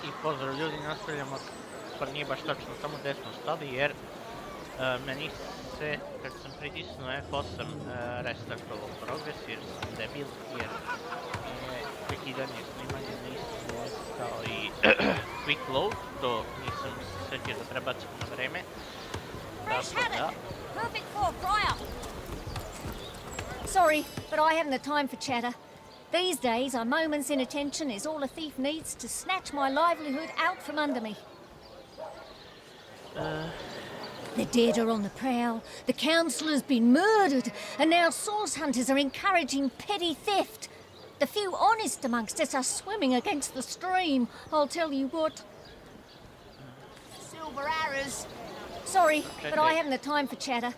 I pozdrav ljudi, nastavljamo, pa nije baš tačno, samo gdje smo stali jer meni se, kad sam pritisnuo F8, restartovao progres jer sam debil, jer je prekidanje snimanja na istom mjestu kao i quick load, to nisam setio da prebacim na vreme. Tako da... Sorry, but I haven't the time for chatter. These days, a moment's inattention is all a thief needs to snatch my livelihood out from under me. The dead are on the prowl, the councillor's been murdered, and now source hunters are encouraging petty theft. The few honest amongst us are swimming against the stream, I'll tell you what. Silver arrows. Sorry, but I haven't the time for chatter.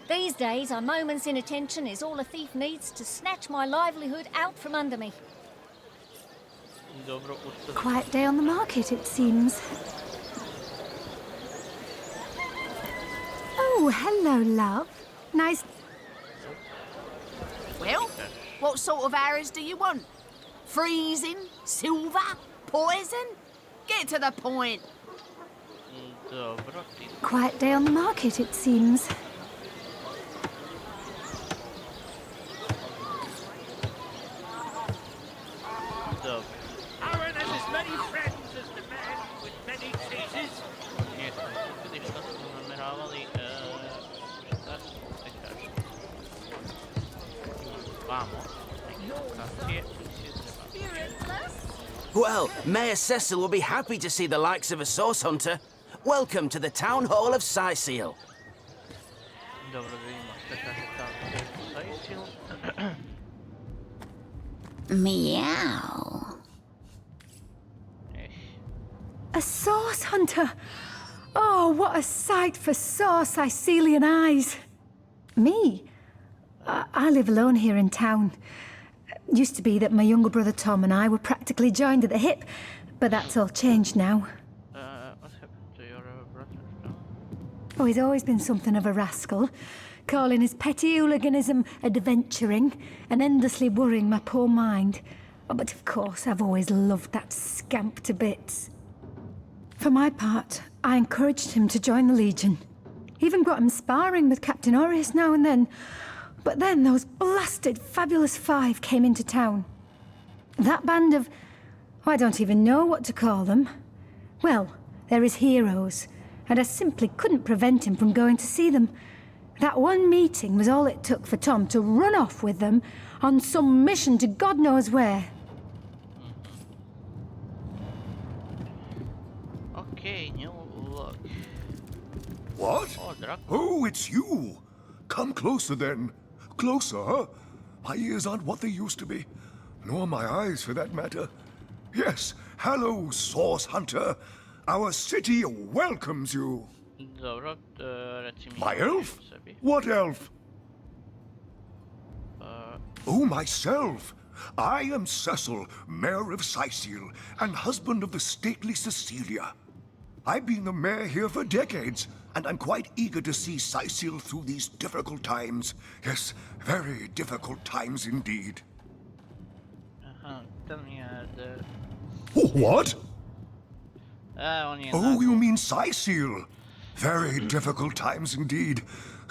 These days, a moment's inattention is all a thief needs to snatch my livelihood out from under me. Quiet day on the market, it seems. Oh, hello, love. Nice... Well, what sort of arrows do you want? Freezing? Silver? Poison? Get to the point. Quiet day on the market, it seems. Aaron has as many friends as the man with many cheeses. Well, Mayor Cecil will be happy to see the likes of a source hunter. Welcome to the Town Hall of Sicil. Meow. A source hunter! Oh, what a sight for sore Sicilian eyes! Me? I live alone here in town. Used to be that my younger brother Tom and I were practically joined at the hip, but that's all changed now. What happened to your brother? Oh, he's always been something of a rascal, calling his petty hooliganism adventuring and endlessly worrying my poor mind. Oh, but of course, I've always loved that scamp to bits. For my part, I encouraged him to join the Legion. Even got him sparring with Captain Orius now and then. But then those blasted Fabulous Five came into town. That band of... I don't even know what to call them. Well, they're his heroes, and I simply couldn't prevent him from going to see them. That one meeting was all it took for Tom to run off with them on some mission to God knows where. Okay, new look. What? Oh, it's you. Come closer then. Closer, huh? My ears aren't what they used to be. Nor my eyes, for that matter. Yes, hello, Source Hunter. Our city welcomes you. My elf? What elf? Oh, myself. I am Cecil, Mayor of Sicil, and husband of the stately Cecilia. I've been the mayor here for decades, and I'm quite eager to see Sicil through these difficult times. Yes, very difficult times indeed. What? Oh, you mean Sicil? Very difficult times indeed.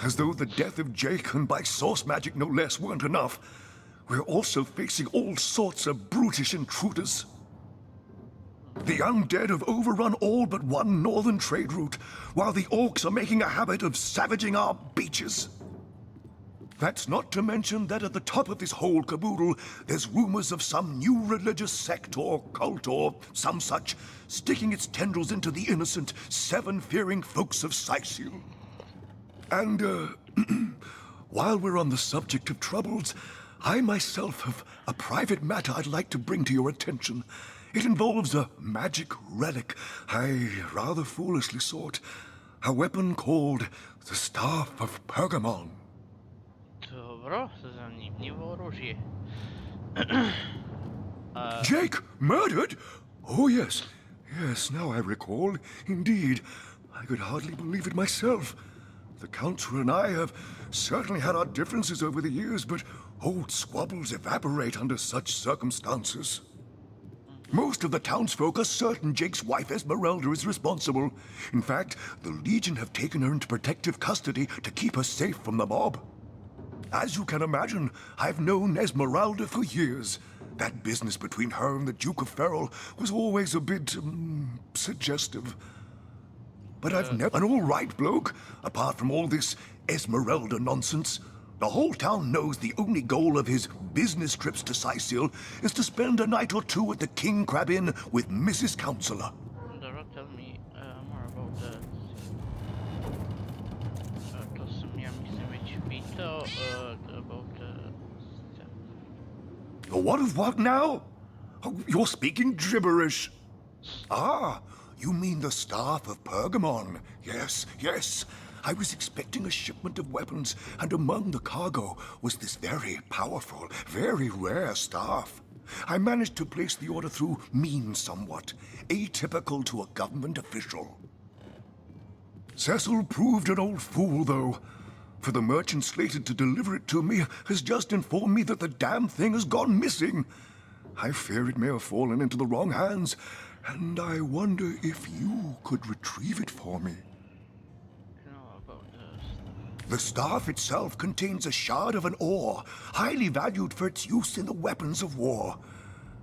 As though the death of Jake, and by source magic no less, weren't enough. We're also facing all sorts of brutish intruders. The undead have overrun all but one northern trade route, while the orcs are making a habit of savaging our beaches. That's not to mention that at the top of this whole caboodle, there's rumors of some new religious sect or cult or some such sticking its tendrils into the innocent, seven-fearing folks of Sicil. And, while we're on the subject of troubles, I myself have a private matter I'd like to bring to your attention. It involves a magic relic I rather foolishly sought. A weapon called the Staff of Pergamon. Dobro, zanimljivo oružje. Jake, murdered? Oh, yes. Yes, now I recall. Indeed. I could hardly believe it myself. The Council and I have certainly had our differences over the years, but old squabbles evaporate under such circumstances. Most of the townsfolk are certain Jake's wife Esmeralda is responsible. In fact, the Legion have taken her into protective custody to keep her safe from the mob. As you can imagine, I've known Esmeralda for years. That business between her and the Duke of Ferrol was always a bit, suggestive. But I've never an all-right bloke, apart from all this Esmeralda nonsense. The whole town knows the only goal of his business trips to Sicil is to spend a night or two at the King Crab Inn with Mrs. Counselor. Dobro, tell me more about that. To sam ja mislim već pitao about What of what now? Oh, you're speaking gibberish. Ah, you mean the staff of Pergamon. Yes, yes. I was expecting a shipment of weapons, and among the cargo was this very powerful, very rare staff. I managed to place the order through means somewhat, atypical to a government official. Cecil proved an old fool, though. For the merchant slated to deliver it to me has just informed me that the damn thing has gone missing. I fear it may have fallen into the wrong hands, and I wonder if you could retrieve it for me. The staff itself contains a shard of an ore, highly valued for its use in the weapons of war.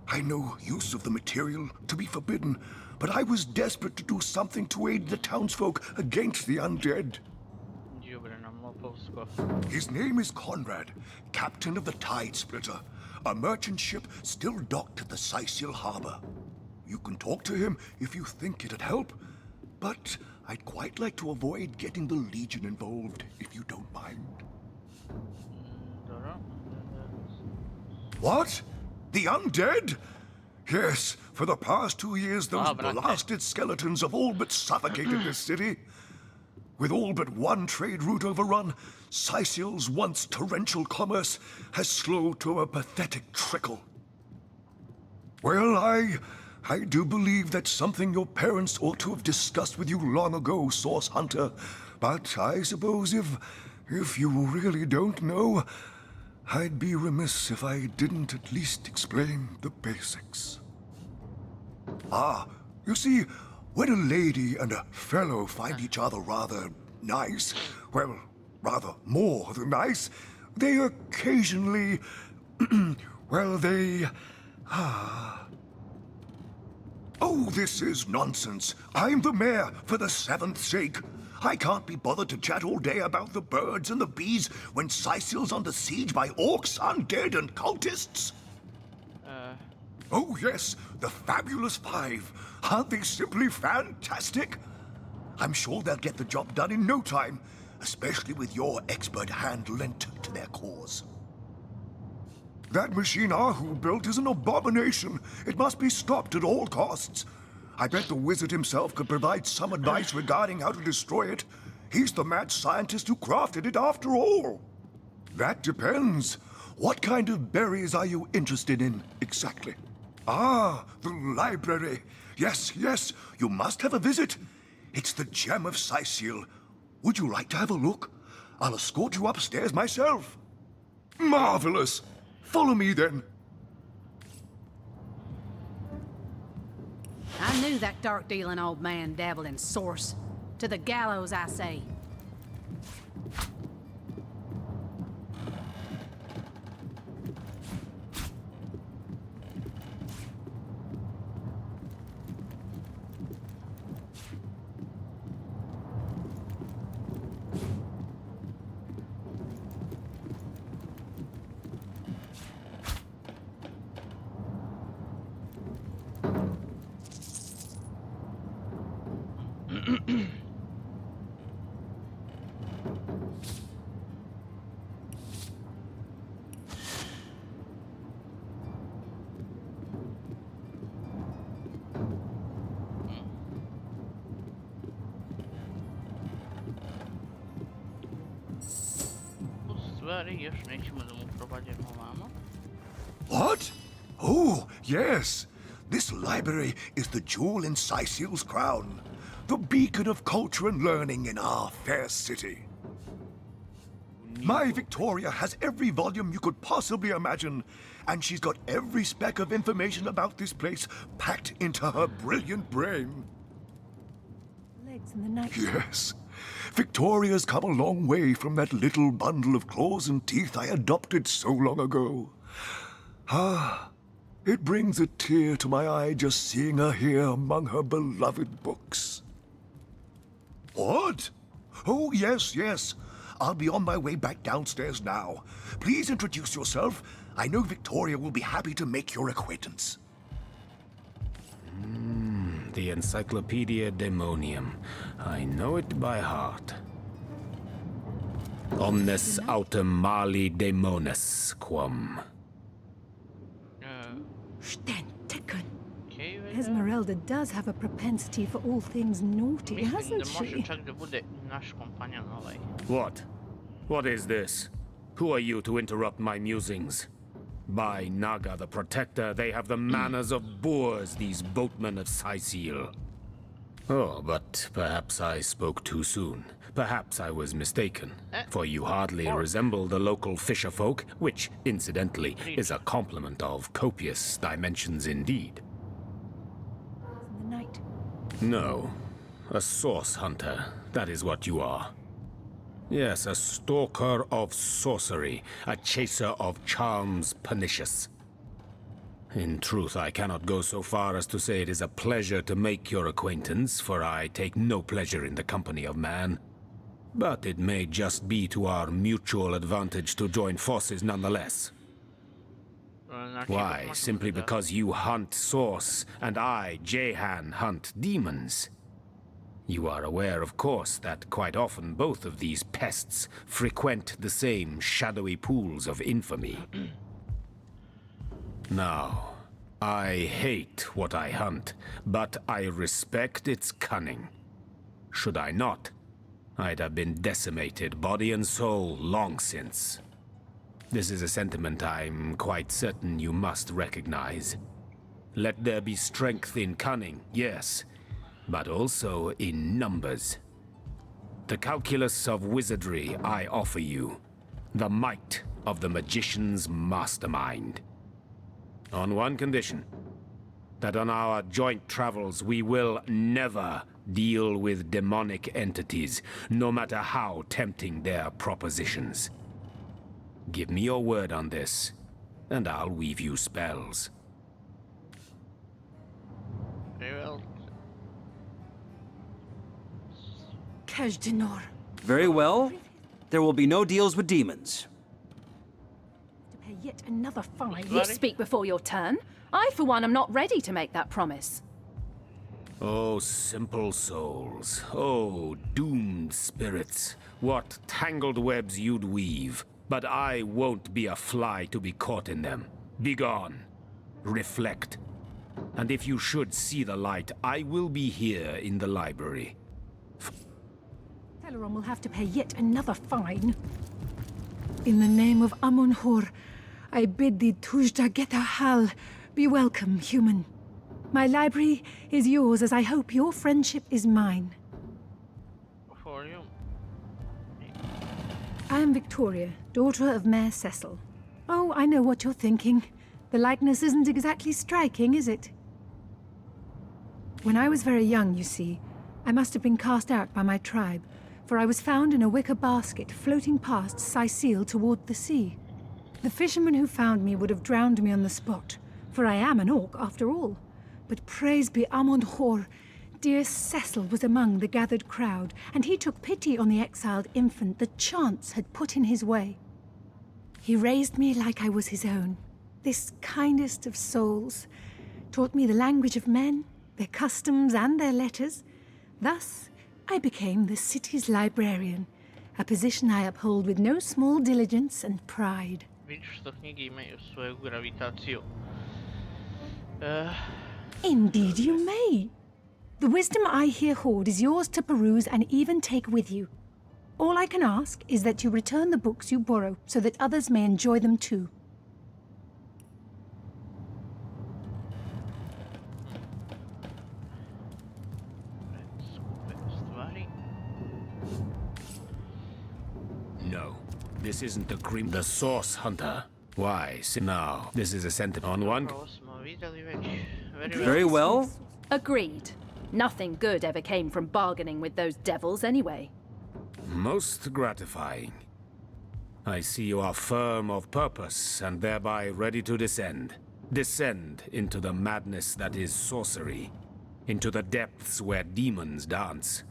I know use of the material to be forbidden, but I was desperate to do something to aid the townsfolk against the undead. His name is Conrad, captain of the Tide Splitter, a merchant ship still docked at the Sicil harbor. You can talk to him if you think it'd help, but I'd quite like to avoid getting the Legion involved, if you don't mind. What? The undead? Yes, for the past 2 years, those blasted skeletons have all but suffocated this city. With all but one trade route overrun, Sicil's once torrential commerce has slowed to a pathetic trickle. Well, I do believe that's something your parents ought to have discussed with you long ago, Source Hunter. But I suppose if you really don't know, I'd be remiss if I didn't at least explain the basics. Ah, you see, when a lady and a fellow find each other rather nice, well, rather more than nice, they occasionally, well, they, Oh, this is nonsense. I'm the mayor, for the 7th sake. I can't be bothered to chat all day about the birds and the bees when Sicil's under siege by orcs, undead, and cultists. Oh, yes, the Fabulous Five. Aren't they simply fantastic? I'm sure they'll get the job done in no time, especially with your expert hand lent to their cause. That machine Ahu built is an abomination. It must be stopped at all costs. I bet the wizard himself could provide some advice regarding how to destroy it. He's the mad scientist who crafted it after all. That depends. What kind of berries are you interested in, exactly? Ah, the library. Yes, yes, you must have a visit. It's the gem of Sicil. Would you like to have a look? I'll escort you upstairs myself. Marvelous. Follow me, then. I knew that dark-dealing old man dabbled in source. To the gallows, I say. Još nećemo da mu provaljamo ovamo. What? Oh, yes. This library is the jewel in Sicil's crown, the beacon of culture and learning in our fair city. My Victoria has every volume you could possibly imagine, and she's got every speck of information about this place packed into her brilliant brain. Legs in the night. Yes. Victoria's come a long way from that little bundle of claws and teeth I adopted so long ago. Ah, it brings a tear to my eye just seeing her here among her beloved books. What? Oh, yes, yes. I'll be on my way back downstairs now. Please introduce yourself. I know Victoria will be happy to make your acquaintance. The Encyclopedia Daemonium. I know it by heart. Omnes autem mali daemonis quam. Stentekun. okej, Esmeralda does have a propensity for all things naughty, Mislim hasn't da može she? čak da bude naš kompanjon ovaj. What? What is this? Who are you to interrupt my musings? By Naga the Protector, they have the manners of boors, these boatmen of Sicil. Oh, but perhaps I spoke too soon. Perhaps I was mistaken, for you hardly resemble the local fisher folk, which, incidentally, is a compliment of copious dimensions indeed. In the night. No, a source hunter, that is what you are. Yes, a stalker of sorcery, a chaser of charms pernicious. In truth, I cannot go so far as to say it is a pleasure to make your acquaintance, for I take no pleasure in the company of man. But it may just be to our mutual advantage to join forces nonetheless. Znači, Why? možemo Simply da- because you hunt source, and I, Jehan, hunt demons. You are aware, of course, that quite often both of these pests frequent the same shadowy pools of infamy. Now, I hate what I hunt, but I respect its cunning. Should I not, I'd have been decimated, body and soul, long since. This is a sentiment I'm quite certain you must recognize. Let there be strength in cunning, yes, but also in numbers. The calculus of wizardry I offer you, the might of the magician's mastermind. On one condition, that on our joint travels we will never deal with demonic entities, no matter how tempting their propositions. Give me your word on this, and I'll weave you spells. Very well. Kajdanor. Very well. There will be no deals with demons. To pay yet another fine. You Speak before your turn. I, for one, am not ready to make that promise. Oh, simple souls. Oh, doomed spirits. What tangled webs you'd weave. But I won't be a fly to be caught in them. Begone. Reflect. And if you should see the light, I will be here in the library. Teleron will have to pay yet another fine. In the name of Amun-Hor, I bid thee Tujda Getahal. Be welcome, human. My library is yours, as I hope your friendship is mine. For you. I am Victoria, daughter of Mayor Cecil. Oh, I know what you're thinking. The likeness isn't exactly striking, is it? When I was very young, you see, I must have been cast out by my tribe, for I was found in a wicker basket floating past Sicil toward the sea. The fisherman who found me would have drowned me on the spot, for I am an orc after all. But praise be Amun-Hor, dear Cecil was among the gathered crowd, and he took pity on the exiled infant that chance had put in his way. He raised me like I was his own, this kindest of souls, taught me the language of men, their customs and their letters. Thus, I became the city's librarian, a position I uphold with no small diligence and pride. Vidiš što knjige imaju svoju gravitaciju. Indeed you may. The wisdom I here hoard is yours to peruse and even take with you. All I can ask is that you return the books you borrow so that others may enjoy them too. Skupe stvari. No, This isn't a cream. The source hunter. Why? Now, this is a sentiment on one. Ovo smo vidjeli već. Very well. Very well. Agreed. Nothing good ever came from bargaining with those devils anyway. Most gratifying. I see you are firm of purpose and thereby ready to descend. Descend into the madness that is sorcery. Into the depths where demons dance.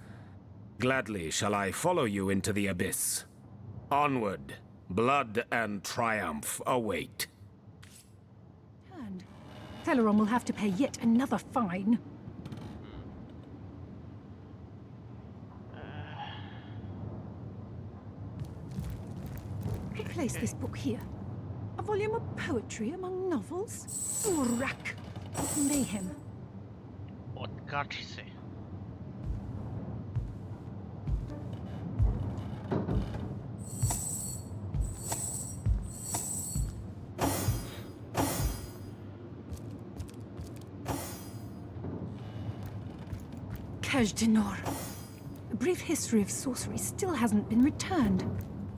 Gladly shall I follow you into the abyss. Onward, blood and triumph await. And Teleron will have to pay yet another fine. Place this book here. A volume of poetry among novels? Urak! Mayhem. Otkači se. Kajdenor. A brief history of sorcery still hasn't been returned.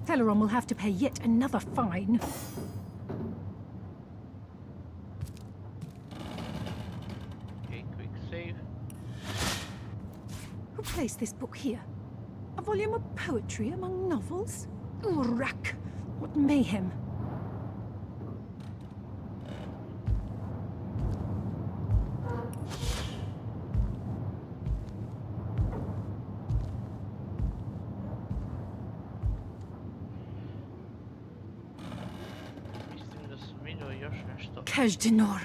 Teleron will have to pay yet another fine. Okay, quick save. Who placed this book here? A volume of poetry among novels? Urak! What mayhem! Mislim da sam vidio još nešto. Kajdenor.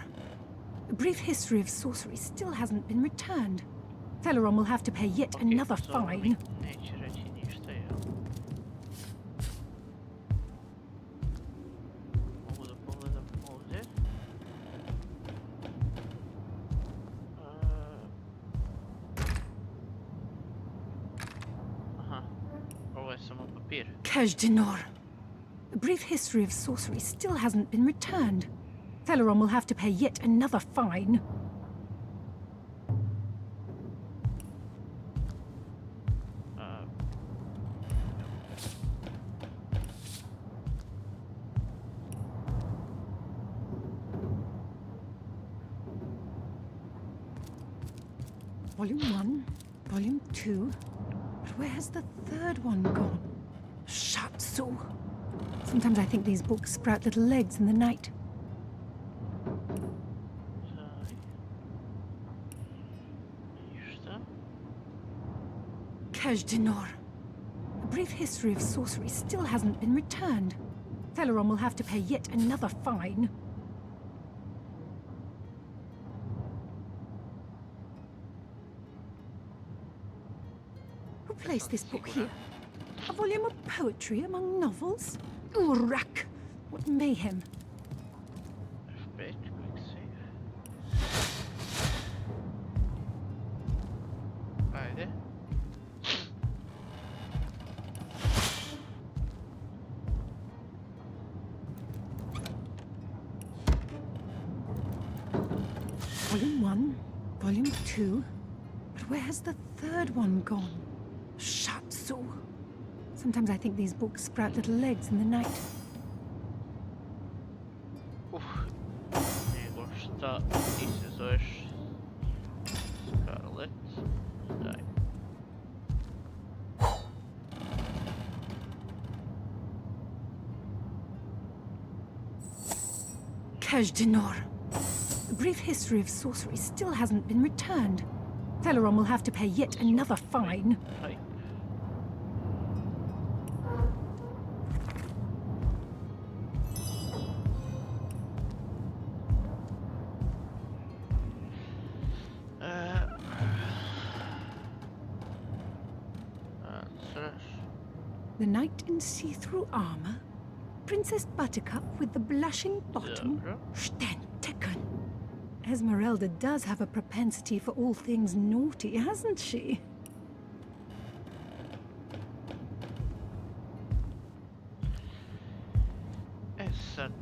A brief history of sorcery still hasn't been returned. Teleron will have to pay yet another fine. Neće reći ništa, jel? Mogu da pogledam ovdje. Aha, ovo je samo papir. Kajdenor. A brief history of sorcery still hasn't been returned. Teleron will have to pay yet another fine. Volume 1, Volume 2. But where has the third one gone? Shatsu. Sometimes I think these books sprout little legs in the night. Ništa. Kajdenor. A brief history of sorcery still hasn't been returned. Teleron will have to pay yet another fine. Who placed this book here? A volume of poetry among novels? Urak! What mayhem! F5, quick save. Ajde. Volume 1, Volume 2. But where has the third one gone? Shatsu. Sometimes I think these books sprout little legs in the night. Nego šta ti se zoveš Scarlet. Daj. Kajdenor. A brief history of sorcery still hasn't been returned. Teleron will have to pay yet another fine. Hej. The knight in see-through armor? Princess Buttercup with the blushing bottom? Stenteken. Esmeralda does have a propensity for all things naughty, hasn't she? Sad.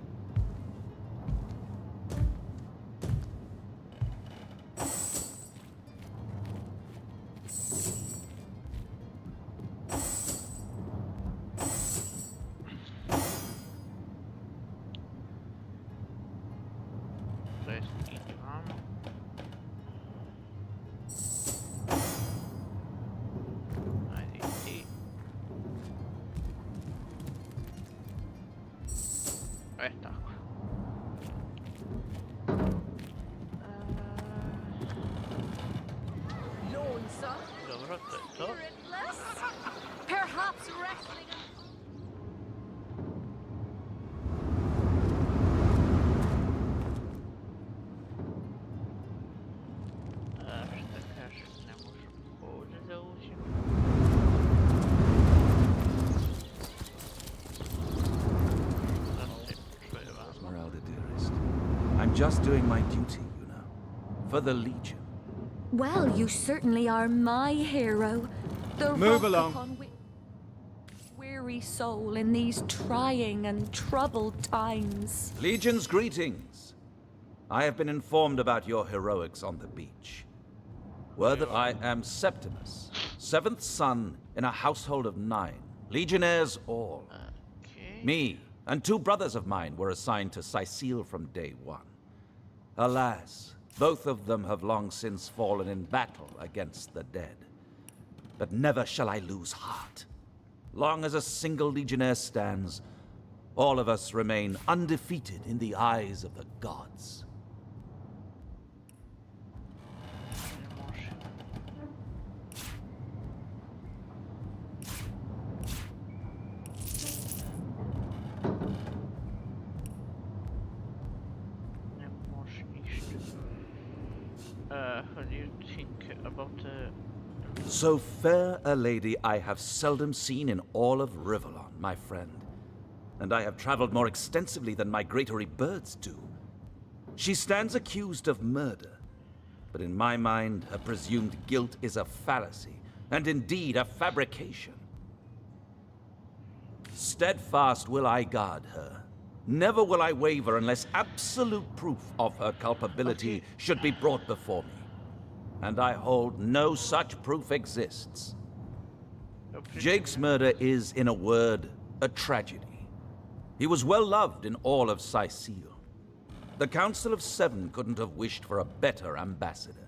Lonesome? Dobro, to je to. Spiritless? Perhaps wrestling... Šta kaže, ne možemo ovdje da uđemo. Esmeralda, dearest. I'm just doing my duty, you know. For the Legion. Well, you certainly are my hero. The Move rock along. upon which weary soul in these trying and troubled times. Legion's greetings. I have been informed about your heroics on the beach. Word that I am Septimus, 7th son in a household of 9, legionnaires all. Okay. Me and 2 brothers of mine were assigned to Sicile from day 1. Alas, both of them have long since fallen in battle against the dead. But never shall I lose heart. Long as a single legionnaire stands, all of us remain undefeated in the eyes of the gods. What do you think about So fair a lady I have seldom seen in all of Rivellon, my friend. And I have traveled more extensively than migratory birds do. She stands accused of murder, but in my mind, her presumed guilt is a fallacy, and indeed a fabrication. Steadfast will I guard her. Never will I waver unless absolute proof of her culpability should be brought before me. And I hold no such proof exists. Jake's murder is, in a word, a tragedy. He was well loved in all of Sicile. The Council of 7 couldn't have wished for a better ambassador.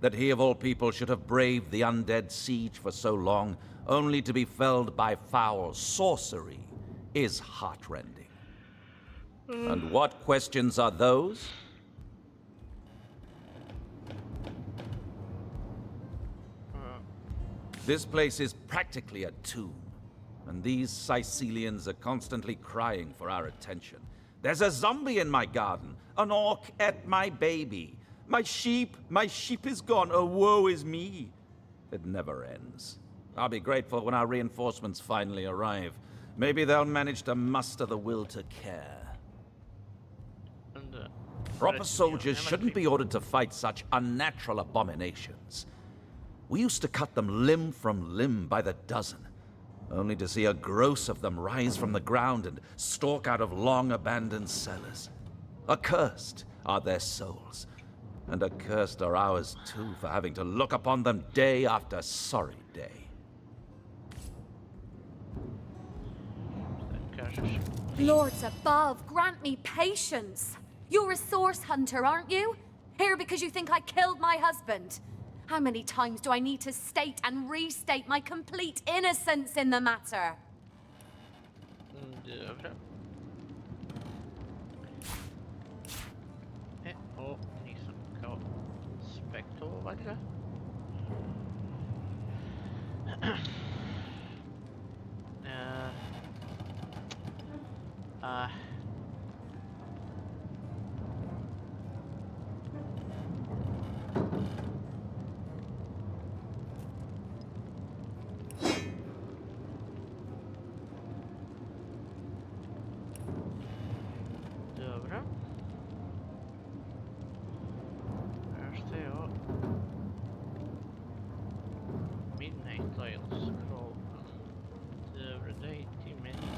That he of all people should have braved the undead siege for so long, only to be felled by foul sorcery, is heartrending. And what questions are those? This place is practically a tomb, and these Sicilians are constantly crying for our attention. There's a zombie in my garden, an orc ate my baby. My sheep is gone, oh woe is me. It never ends. I'll be grateful when our reinforcements finally arrive. Maybe they'll manage to muster the will to care. Proper soldiers shouldn't be ordered to fight such unnatural abominations. We used to cut them limb from limb by the dozen, only to see a gross of them rise from the ground and stalk out of long-abandoned cellars. Accursed are their souls, and accursed are ours too for having to look upon them day after sorry day. Lords above, grant me patience. You're a source hunter, aren't you? Here because you think I killed my husband. How many times do I need to state and restate my complete innocence in the matter? Dobra. O, nisam kao spektovo valjda. Dobro. Šta je ovo? Midnight Oil Scroll. Dobro, daj ti meni.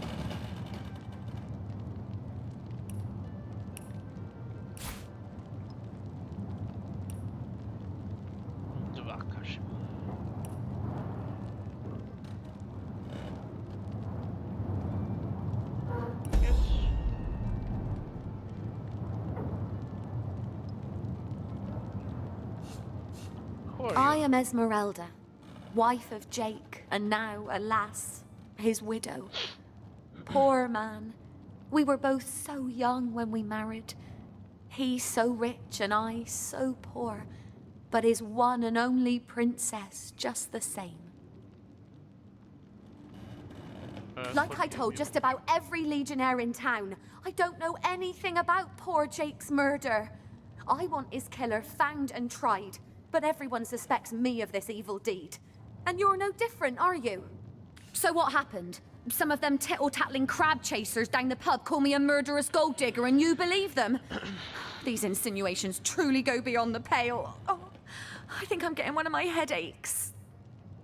Dva, kažem. I am Esmeralda, wife of Jake, and now, alas, his widow. Poor man. We were both so young when we married. He so rich and I so poor, but his one and only princess just the same. Like I told just about every legionnaire in town, I don't know anything about poor Jake's murder. I want his killer fanged and tried, but everyone suspects me of this evil deed. And you're no different, are you? So what happened? Some of them tittle-tattling crab chasers down the pub call me a murderous gold digger and you believe them? These insinuations truly go beyond the pale. Oh, I think I'm getting one of my headaches.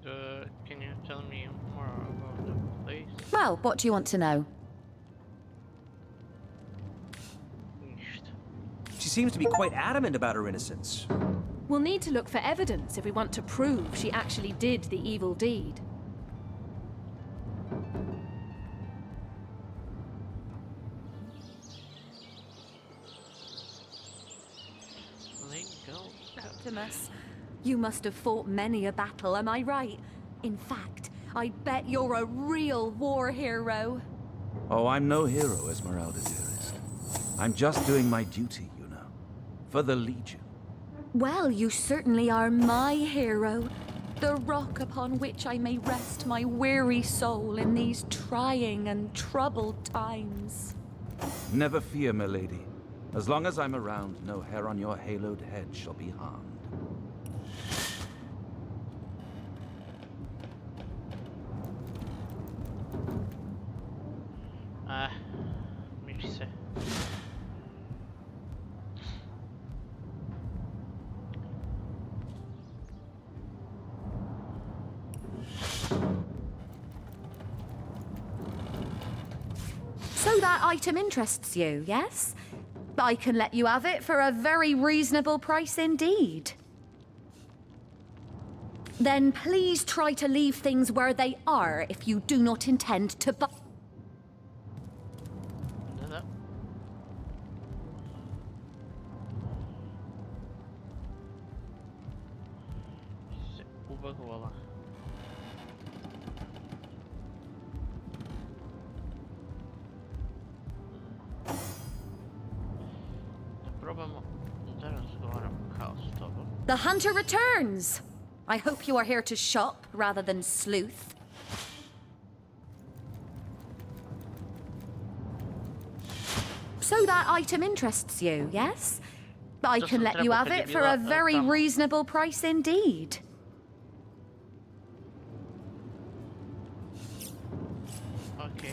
Can you tell me more about the place? Well, what do you want to know? She seems to be quite adamant about her innocence. We'll need to look for evidence if we want to prove she actually did the evil deed. Septimus, you must have fought many a battle, am I right? In fact, I bet you're a real war hero. Oh, I'm no hero, Esmeralda, dearest. I'm just doing my duty, you know. For the Legion. Well, you certainly are my hero. The rock upon which I may rest my weary soul in these trying and troubled times. Never fear, milady. As long as I'm around, no hair on your haloed head shall be harmed. Miri se. So that item interests you, yes? I can let you have it for a very reasonable price indeed. Then please try to leave things where they are if you do not intend to buy. Ubagovala. The hunter returns! I hope you are here to shop rather than sleuth. So that item interests you, yes? I can let you have it for a very reasonable price indeed. Okay.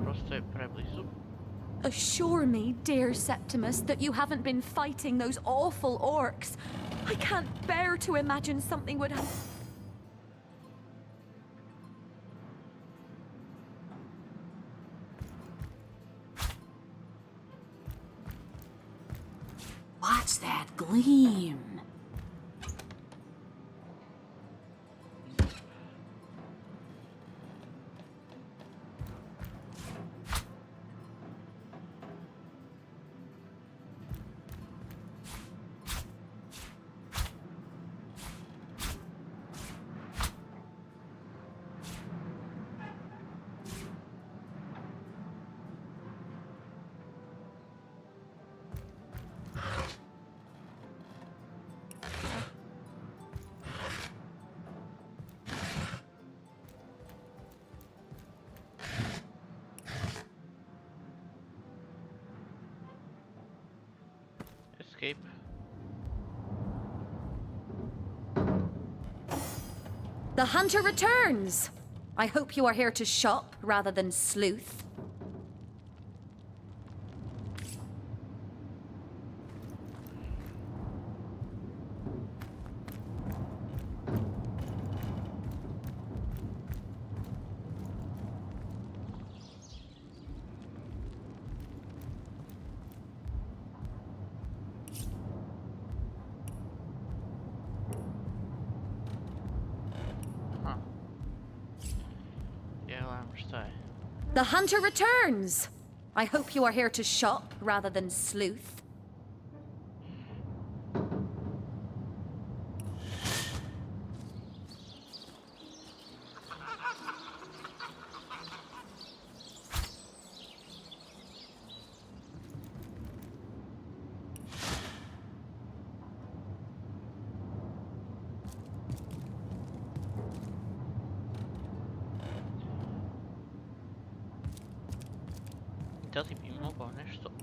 Просто je preblizu. Assure me, dear Septimus, that you haven't been fighting those awful orcs. I can't bear to imagine something would happen. What's that gleam? Escape. The hunter returns! I hope you are here to shop rather than sleuth. The hunter returns! I hope you are here to shop rather than sleuth.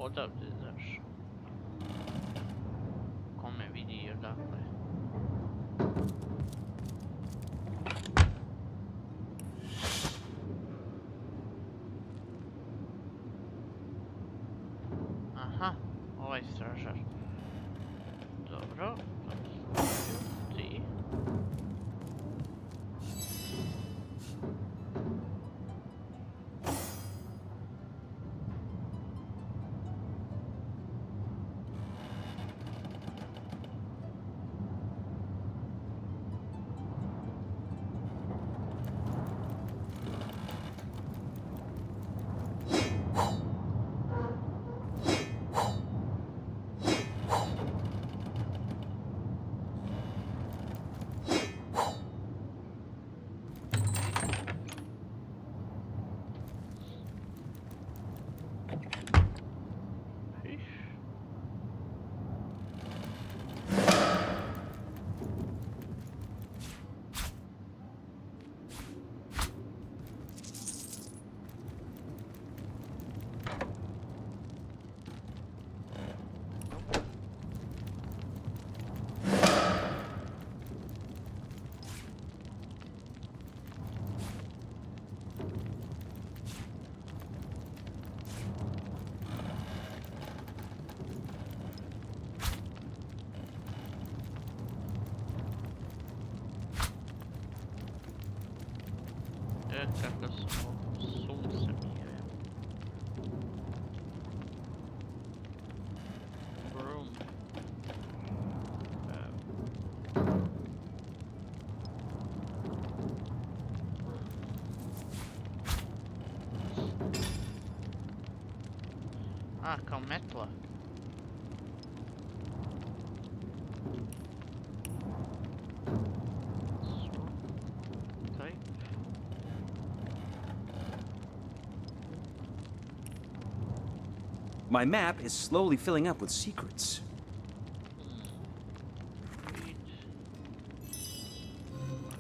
odavde, znaš. Kome vidi odakle. Aha, ovaj stražar. Dobro, to su ti. Kako smo sunce mire. Broom. A, kao metla. My map is slowly filling up with secrets.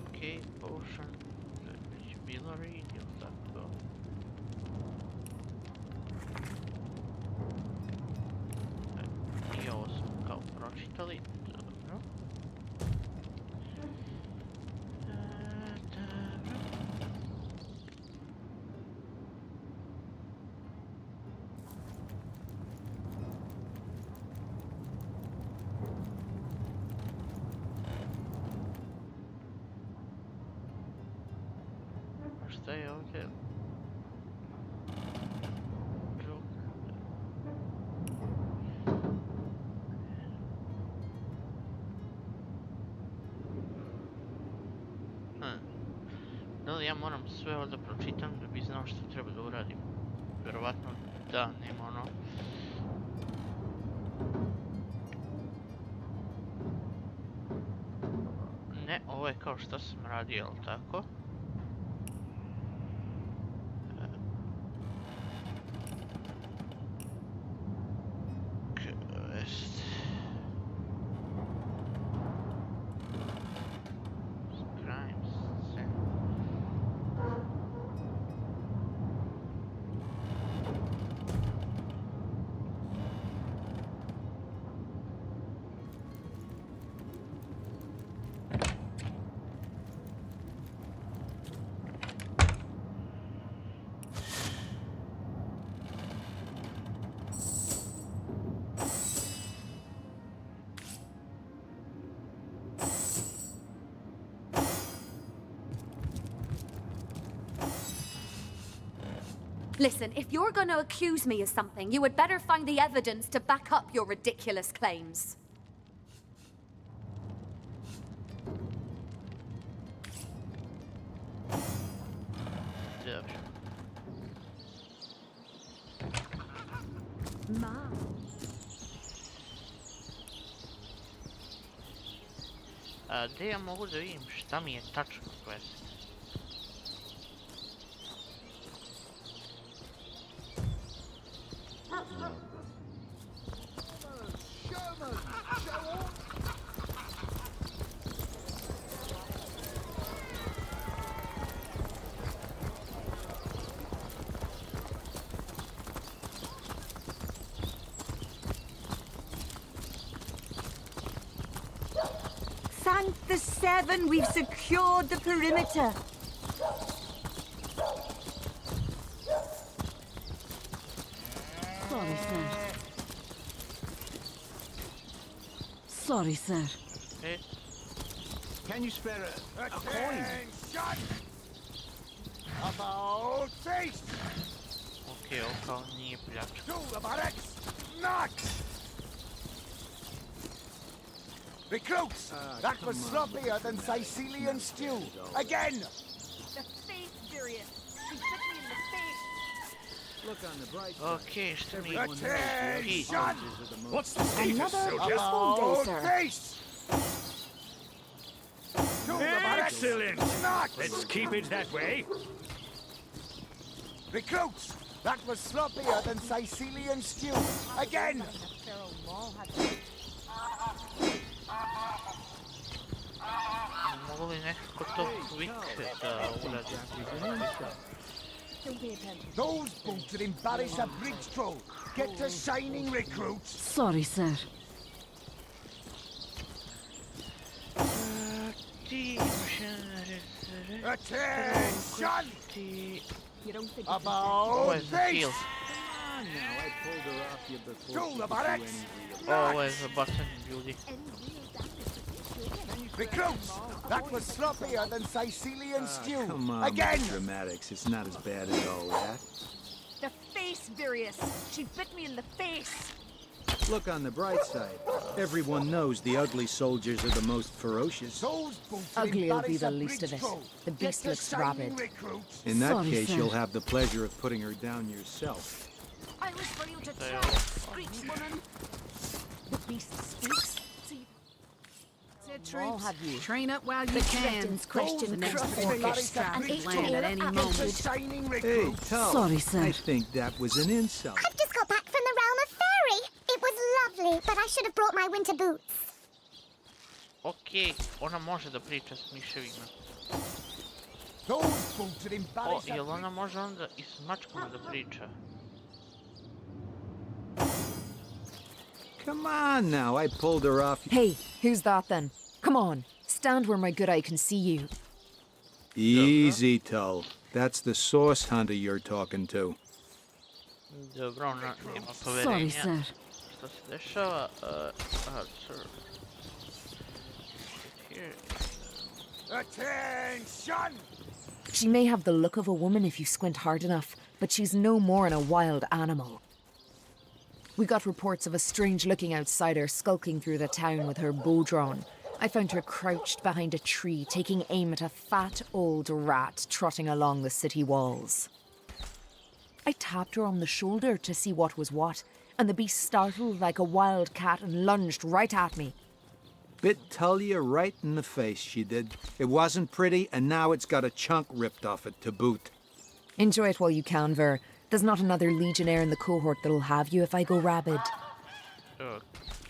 Okay, potion. Već bilo read, ili tako? I ovo smo kao pročitali. Dobro. Šta je ovdje? Da li ja moram sve ovo da pročitam da bi znao što treba da uradim? Vjerovatno da, nema ono. Ne, ovo je kao što sam radio, ali tako? Listen, if you're going to accuse me of something, you had better find the evidence to back up your ridiculous claims. Gdje ja mogu da vidim šta mi je tačno quest? Thank the Seven, we've secured the perimeter. Sorry, sir. Sorry, sir. Okay. Can you spare a coin? About face! Okej, oko nije pljačka. Do the barracks! Not! Recruits! That was sloppier than Sicilian stew. Again! The face, Darius. She bit me in the face. Look on the bright Okej, što mi... Attention! What's the status, Another soldier? peaceful day, sir. Face! Excellent! Let's keep it that way. Recruits! That was sloppier than Sicilian stew. Again! Mogu li nekako to quick da uradim? Those boots would embarrass a bridge troll. Get to shining, recruits! Sorry, sir. Attention! You don't think About Where's the face! shield? To the barracks! Oh, where's the button, ljudi? Recruits! That was sloppier than Sicilian stew. Come on, Again! dramatics. It's not as bad as all that. The face, Darius. She bit me in the face. Look on the bright side. Everyone knows the ugly soldiers are the most ferocious. Those boots Ugly will be embarrass the a least of bridge it. troll. The Get beast to looks shining, rabid. recruits. In that Sorry, case, sir. you'll have the pleasure of putting her down yourself. I wish for you to try, screech woman. The beast speaks. Troops, train up while you The can. captain's question The next crossed orchestra and could each land at any order moment. Shining Hey, recruits. Tull. Sorry, sir. I think that was an insult. I've just got back from the realm of fairy. It was lovely, but I should have brought my winter boots. Okej, ona može da priča s miševima. Those boots would O, embarrass a jel ona može onda i s mačkama da priča? Come on now, I pulled her off. Hey, who's that then? Come on, stand where my good eye can see you. Easy, Tull. That's the source hunter you're talking to. Dobro, ona nema Sorry, poverenja. sir. Šta se dešava? Aha, sir. Here. Attention! She may have the look of a woman if you squint hard enough, but she's no more than a wild animal. We got reports of a strange-looking outsider skulking through the town with her bow drawn. I found her crouched behind a tree, taking aim at a fat old rat trotting along the city walls. I tapped her on the shoulder to see what was what, and the beast startled like a wild cat and lunged right at me. Bit Tullia right in the face, she did. It wasn't pretty, and now it's got a chunk ripped off it to boot. Enjoy it while you can, Ver. There's not another legionnaire in the cohort that'll have you if I go rabid.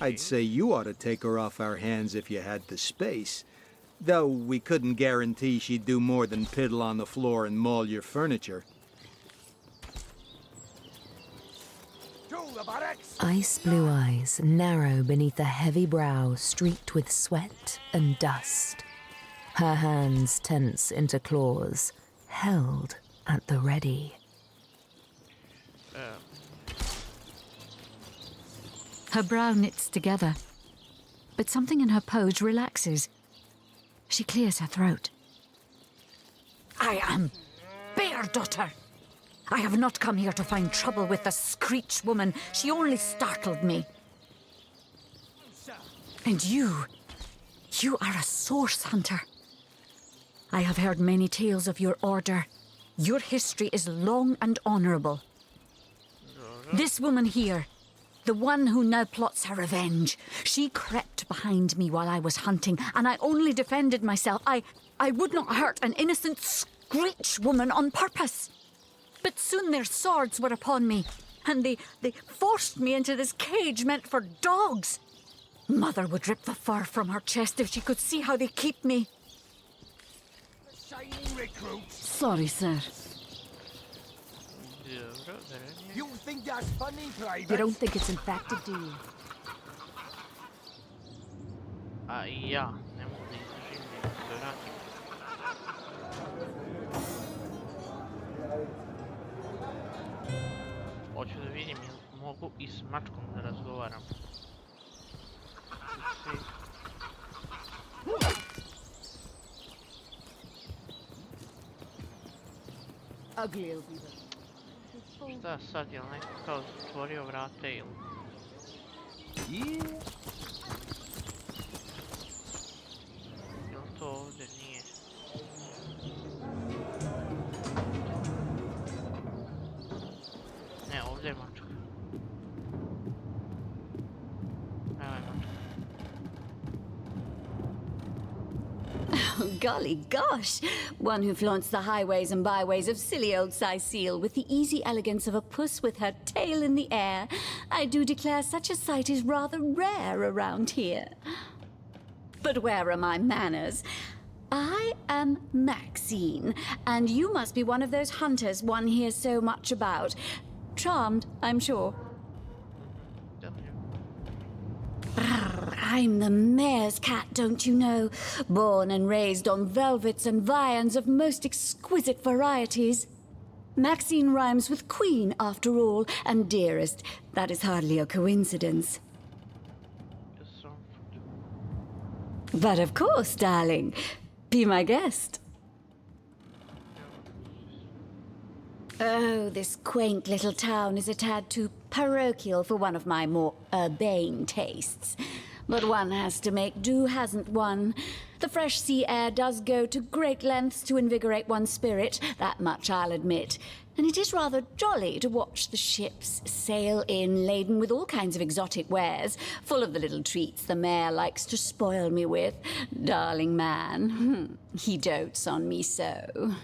I'd say you ought to take her off our hands if you had the space. Though we couldn't guarantee she'd do more than piddle on the floor and maul your furniture. To the barracks! Ice blue eyes, narrow beneath a heavy brow streaked with sweat and dust. Her hands tense into claws, held at the ready. Her brow knits together, but something in her pose relaxes. She clears her throat. I am Bear Daughter. I have not come here to find trouble with the Screech woman. She only startled me. And you are a source hunter. I have heard many tales of your order. Your history is long and honorable. This woman here, the one who now plots her revenge, she crept behind me while I was hunting, and I only defended myself. I would not hurt an innocent Screech woman on purpose. But soon their swords were upon me, and they forced me into this cage meant for dogs. Mother would rip the fur from her chest if she could see how they keep me. Shining recruits! Sorry, sir. You think that's funny, Private? You don't think it's infected, do you? Ja, ne mogu da se vratim. Hoću da vidim jel mogu i s mačkom da razgovaram. Šta sad, jel neko kao zatvorio vrate ili... Jel to ovdje nije? Ne, ovdje je mačka. Evo je mačka. Golly gosh! One who flaunts the highways and byways of silly old Sicile with the easy elegance of a puss with her tail in the air. I do declare such a sight is rather rare around here. But where are my manners? I am Maxine, and you must be one of those hunters one hears so much about. Charmed, I'm sure. I'm the mayor's cat, don't you know? Born and raised on velvets and viands of most exquisite varieties. Maxine rhymes with queen, after all, and dearest. That is hardly a coincidence. But of course, darling. Be my guest. Oh, this quaint little town is a tad too parochial for one of my more urbane tastes. But one has to make do, hasn't one? The fresh sea air does go to great lengths to invigorate one's spirit, that much I'll admit. And it is rather jolly to watch the ships sail in laden with all kinds of exotic wares, full of the little treats the mayor likes to spoil me with. Darling man, he dotes on me so.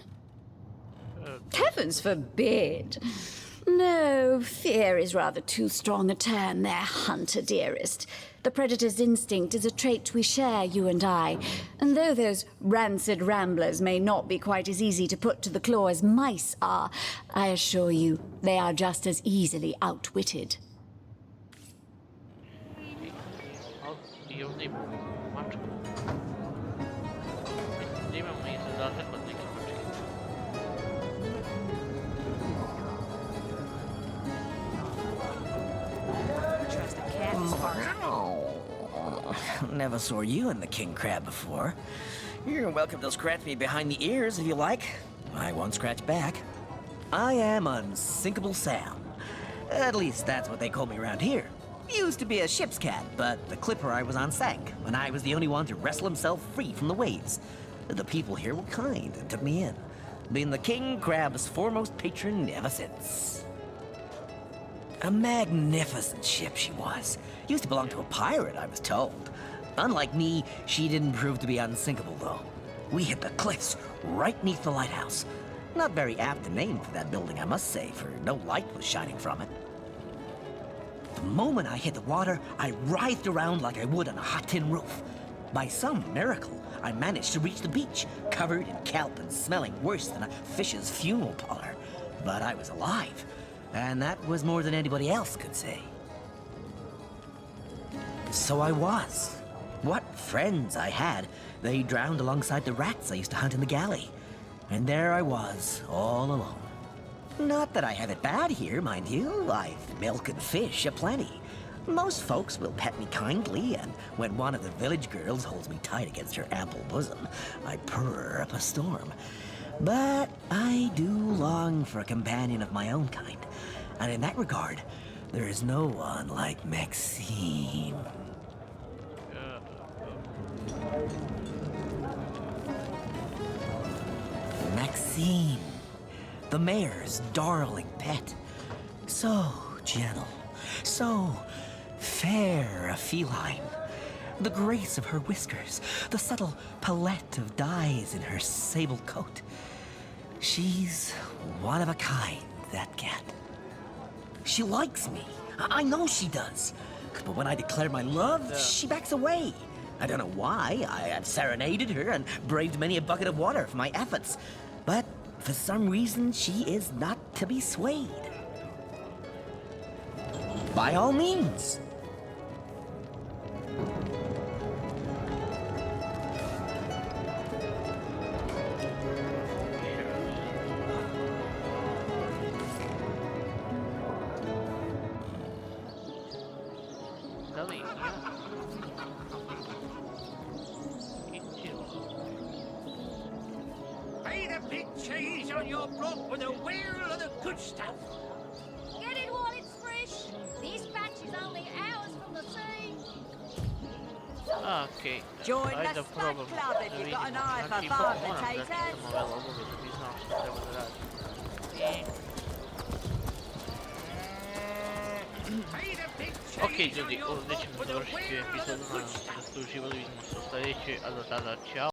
Heavens forbid! No, fear is rather too strong a term there, hunter dearest. The predator's instinct is a trait we share, you and I. And though those rancid ramblers may not be quite as easy to put to the claw as mice are, I assure you they are just as easily outwitted. Never saw you in the king crab before. You're welcome to scratch me behind the ears if you like. I won't scratch back. I am Unsinkable Sam. At least that's what they call me around here. Used to be a ship's cat, but the clipper I was on sank when I was the only one to wrestle himself free from the waves. The people here were kind and took me in, being the king crab's foremost patron ever since. A magnificent ship she was. Used to belong to a pirate, I was told. Unlike me, she didn't prove to be unsinkable, though. We hit the cliffs right neath the lighthouse. Not very apt a name for that building, I must say, for no light was shining from it. The moment I hit the water, I writhed around like I would on a hot tin roof. By some miracle, I managed to reach the beach, covered in kelp and smelling worse than a fish's funeral parlor. But I was alive, and that was more than anybody else could say. So I was. What friends I had. They drowned alongside the rats I used to hunt in the galley. And there I was, all alone. Not that I have it bad here, mind you. I've milk and fish aplenty. Most folks will pet me kindly, and when one of the village girls holds me tight against her ample bosom, I purr up a storm. But I do long for a companion of my own kind. And in that regard, there is no one like Maxine. Maxine, the mayor's darling pet. So gentle, so fair a feline. The grace of her whiskers, the subtle palette of dyes in her sable coat. She's one of a kind, that cat. She likes me. I know she does. But when I declare my love, she backs away. I don't know why. I have serenaded her and braved many a bucket of water for my efforts. But for some reason, she is not to be swayed. By all means. da li ja... Pay the big cheese on your block with a wheel of the good stuff. Get it while it's fresh. This batch is only hours from the sea. Okej, Join ajde the da probam Stud Club if da you've vidimo. got an eye for Znači, farm moram da potatoes. čitamo ove logove da bi znao što treba da radim. Okej, ljudi, ovdje ćemo završiti epizodu, nadam se da ste uživali, vidimo se u sljedećoj, a do tada, čao.